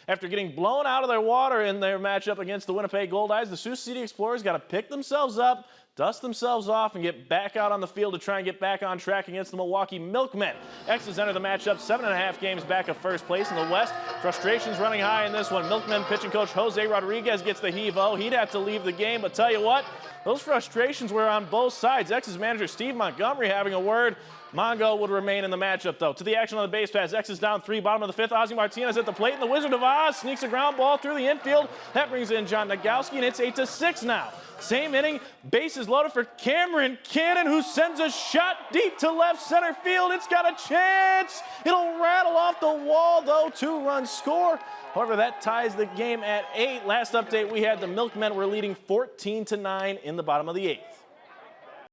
After getting blown out of their water in their matchup against the Winnipeg Goldeyes, the Sioux City Explorers got to pick themselves up, dust themselves off, and get back out on the field to try and get back on track against the Milwaukee Milkmen. X's enter the matchup 7.5 games back of first place in the West. Frustrations running high in this one. Milkmen pitching coach Jose Rodriguez gets the heave-o. He'd have to leave the game, but tell you what, those frustrations were on both sides. X's manager Steve Montgomery having a word. Mongo would remain in the matchup, though. To the action on the base pass. X is down 3, bottom of the 5th. Ozzie Martinez at the plate, and the Wizard of Oz sneaks a ground ball through the infield. That brings in John Nagowski, and it's 8-6 now. Same inning, bases loaded for Cameron Cannon, who sends a shot deep to left center field. It's got a chance. It'll rattle off the wall, though. 2-run score. However, that ties the game at 8. Last update we had, the Milkmen were leading 14-9 in the bottom of the 8th.